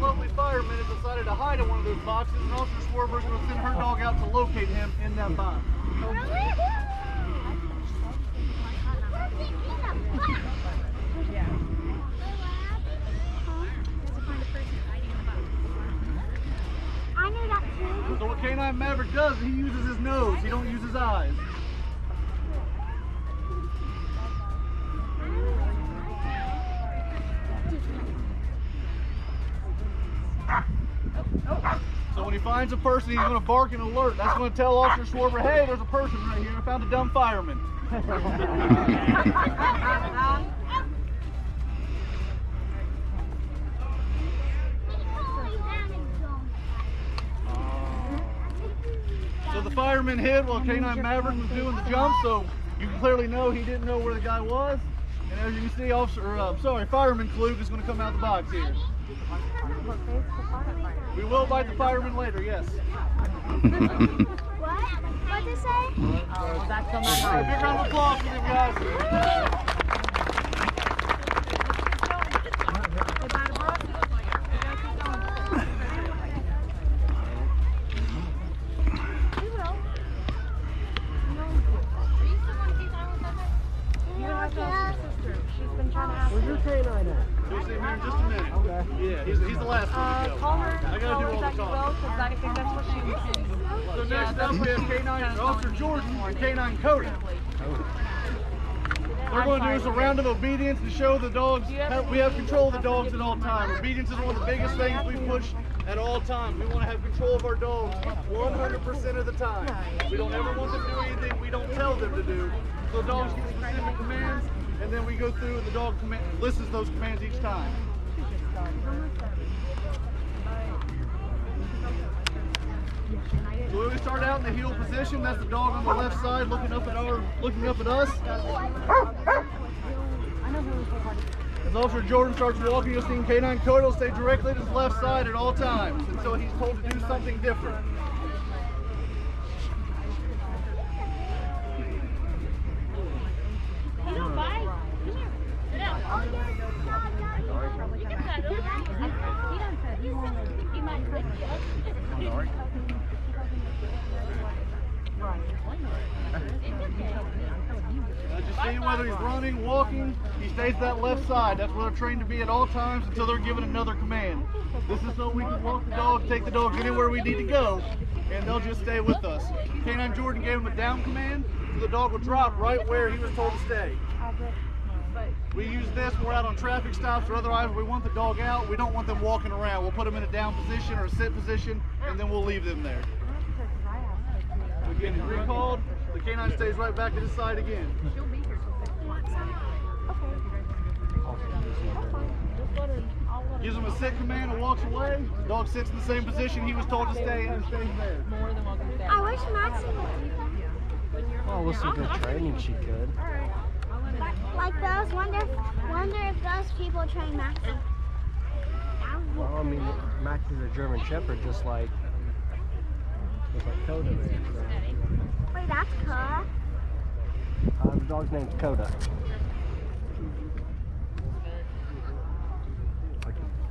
lovely fireman has decided to hide in one of those boxes, and Officer Schwarber is going to send her dog out to locate him in that box. I knew that too. So what K-9 Maverick does, he uses his nose. He don't use his eyes. So when he finds a person, he's going to bark and alert. That's going to tell Officer Schwarber, hey, there's a person right here. I found a dumb fireman. So the fireman hid while K-9 Maverick was doing the jump, so you can clearly know he didn't know where the guy was. And as you can see, Fireman Klug is going to come out of the box here. We will bite the fireman later, yes. What? What'd you say? Oh, that's on All right, big round of applause for them guys. Where's your K-9 at? He'll see him here in just a minute. Okay. Yeah, he's the last one to go. Call her. I gotta do all the talking. Because I think that's what she was. So next up we have K-9 Officer Jordan and K-9 Coda. They're going to do us a round of obedience to show the dogs we have control of the dogs at all times. Obedience is one of the biggest things we push at all times. We want to have control of our dogs 100% of the time. We don't ever want them to do anything we don't tell them to do. So the dogs get specific commands, and then we go through and the dog listens to those commands each time. So when we start out in the heel position, that's the dog on the left side looking up at us. As Officer Jordan starts walking, you'll see K-9 Coda will stay directly to his left side at all times until he's told to do something different. You don't bite. Come here. Sit down. Oh, yeah. You can settle. He might lick you. Just see whether he's running, walking, he stays to that left side. That's where they're trained to be at all times until they're given another command. This is so we can walk the dog, take the dogs anywhere we need to go, and they'll just stay with us. K-9 Jordan gave him a down command, so the dog will drop right where he was told to stay. We use this when we're out on traffic stops or otherwise we want the dog out. We don't want them walking around. We'll put them in a down position or a sit position, and then we'll leave them there. Again, he's recalled. The K-9 stays right back at his side again. Gives him a sit command and walks away. The dog sits in the same position he was told to stay in and stays there. I wish Maxie would. Well, with some good training, she could. Like those, wonder if those people train Maxie. Well, I mean, Max is a German Shepherd, just like Coda there. Wait, that's Coda? The dog's name's Coda.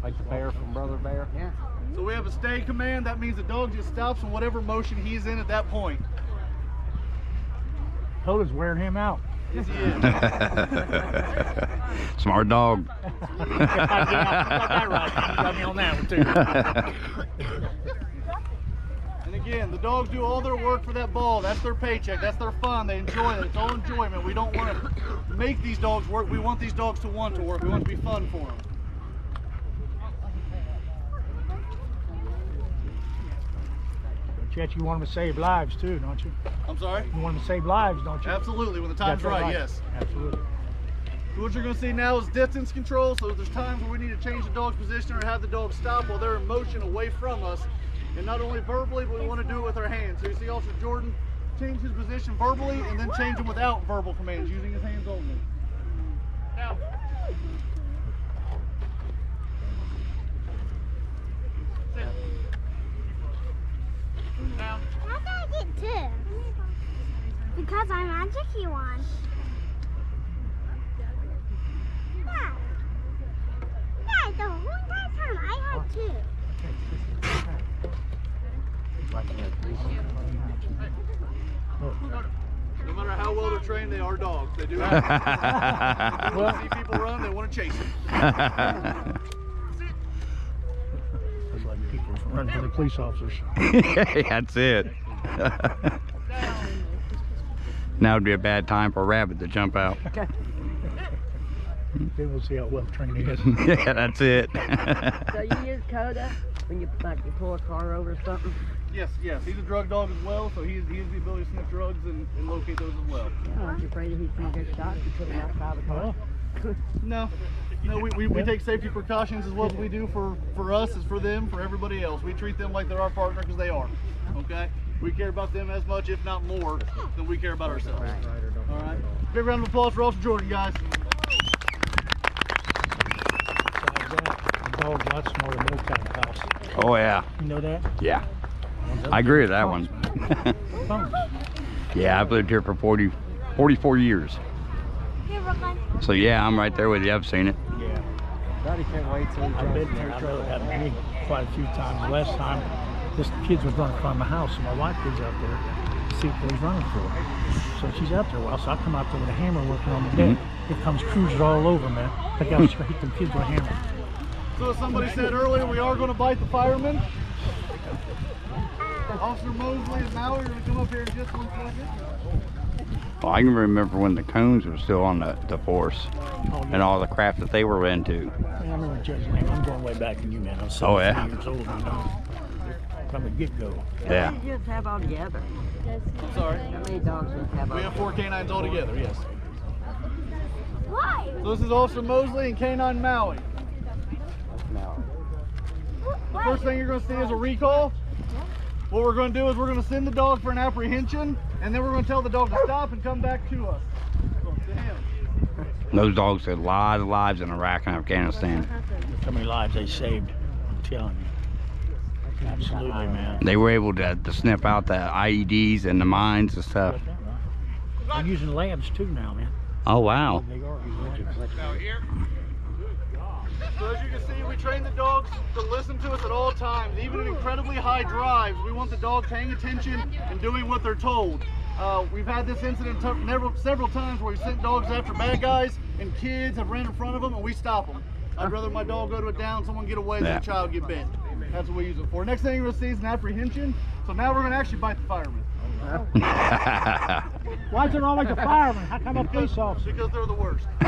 Like the bear from Brother Bear? Yeah. So we have a stay command. That means the dog just stops in whatever motion he's in at that point. Coda's wearing him out. Yes, he is. Smart dog. I got that right. You got me on that one too. And again, the dogs do all their work for that ball. That's their paycheck. That's their fun. They enjoy it. It's all enjoyment. We don't want to make these dogs work. We want these dogs to want to work. We want it to be fun for them. Chet, you want them to save lives too, don't you? I'm sorry? You want them to save lives, don't you? Absolutely. When the time's That's right, yes. Absolutely. So what you're going to see now is distance control. So there's times where we need to change the dog's position or have the dog stop while they're in motion away from us. And not only verbally, but we want to do it with our hands. So you see Officer Jordan change his position verbally and then change him without verbal commands, using his hands only. Now. Sit. Down. How did I get two? Because I'm magic-y one. Dad, the whole entire time I had two. No matter how well they're trained, they are dogs. They do have when they see people run, they want to chase them. It's like people running for the police officers. That's it. Now would be a bad time for a rabbit to jump out. Then we'll see how well trained he is. Yeah, that's it. So you use Coda when you pull a car over or something? Yes, yes. He's a drug dog as well, so he has the ability to sniff drugs and locate those as well. Aren't you afraid that he's going to get shot if you put him outside the car? No. No, we take safety precautions as what we do for us as for them, for everybody else. We treat them like they're our partner because they are. Okay? We care about them as much, if not more, than we care about ourselves. All right? Big round of applause for Officer Jordan, guys. The dog's a lot smarter than most kind of house. Oh, yeah. You know that? Yeah. I agree with that one. Phones. Yeah, I've lived here for 44 years. Here, Brooklyn. So, yeah, I'm right there with you. I've seen it. Yeah. Daddy can't wait till he I've been there. I've really had many quite a few times. Last time, this kids was running from the house, so my wife goes out there to see what he's running for. So she's out there a while, so I come out there with a hammer working on the deck. It comes cruisers all over, man. I got to hit them kids with a hammer. So as somebody said earlier, we are going to bite the firemen. Officer Mosley and Maui are going to come up here in just 1 second. Well, I can remember when the cones were still on the force and all the crap that they were into. I remember Judge Lane. I'm going way back than you, man. I was 17 years old, you know, from the get-go. Yeah. How many do you have altogether? I'm sorry. How many dogs do you have We have 4 canines altogether, yes. Why? So this is Officer Mosley and K-9 Maui. The first thing you're going to see is a recall. What we're going to do is we're going to send the dog for an apprehension, and then we're going to tell the dog to stop and come back to us. So, to him. Those dogs had a lot of lives in Iraq and Afghanistan. Look how many lives they saved. I'm telling you. Absolutely, man. They were able to sniff out the IEDs and the mines and stuff. They're using labs too now, man. Oh, wow. They are using labs. So as you can see, we train the dogs to listen to us at all times, even in incredibly high drives. We want the dogs paying attention and doing what they're told. We've had this incident several times where we sent dogs after bad guys and kids have ran in front of them and we stop them. I'd rather my dog go to a down, someone get away, than a child get bit. That's what we use it for. Next thing you're going to see is an apprehension. So now we're going to actually bite the fireman. Why is it all like the fireman? How come a police officer? Because they're the worst. Oh,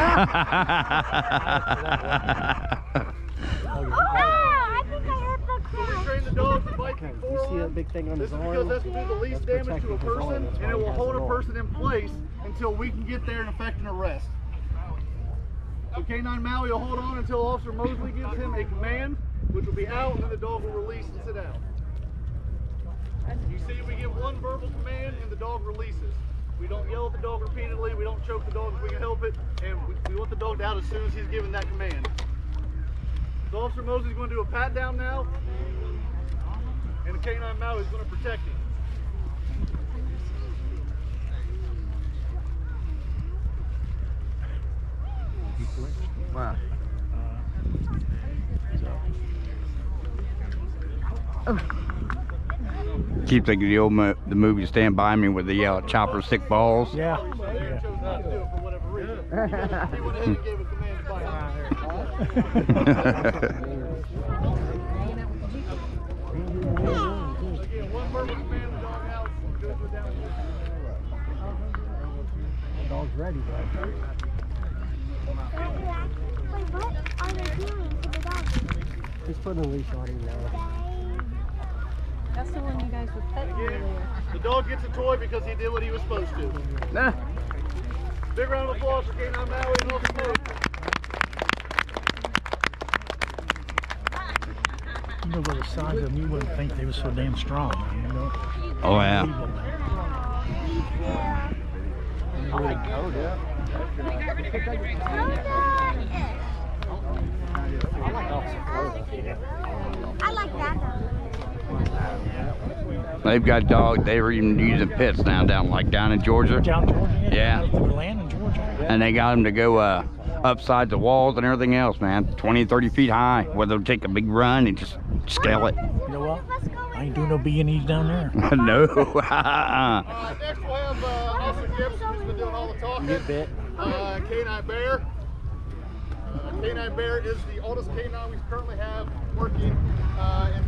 I think I heard the So we crowd. train the dogs to bite before You see that on. big thing on This his is arm? because that's going to do the least That's damage to a protecting his person, arm. That's and why it he will has hold it a on. person in place until we can get there and effect an arrest. So K-9 Maui will hold on until Officer Mosley gives him a command, which will be out, and then the dog will release and sit out. You see, we give one verbal command and the dog releases. We don't yell at the dog repeatedly, we don't choke the dog if we can help it, and we want the dog out as soon as he's given that command. So Officer Mosley's going to do a pat down now, and the K-9 Maui is going to protect him. Wow. Keep thinking the movie Stand By Me with the chopper stick balls. Yeah. He chose not to do it for whatever reason. He went ahead and gave a command to bite Again, one verbal command, the dog out, goes to down. The dog's ready, right? Wait, what are they doing to the dog? He's putting a leash on him now. That's the one you guys were petting earlier. The dog gets a toy because he did what he was supposed to. Big round of applause for K-9 Maui and Officer Mosley. You know, by the size of them, you wouldn't think they were so damn strong, you know? Oh, yeah. I like that though. They've got dogs. They were even using pits now down in Georgia. Down in Georgia? Yeah. They were land in Georgia. And they got them to go upside the walls and everything else, man. 20, 30 feet high, where they'll take a big run and just scale it. You know what? I ain't doing no B&Es down there. No. Next we'll have Officer Gibson, who's been doing all the talking. You bet. K-9 Bear. K-9 Bear is the oldest K-9 we currently have working in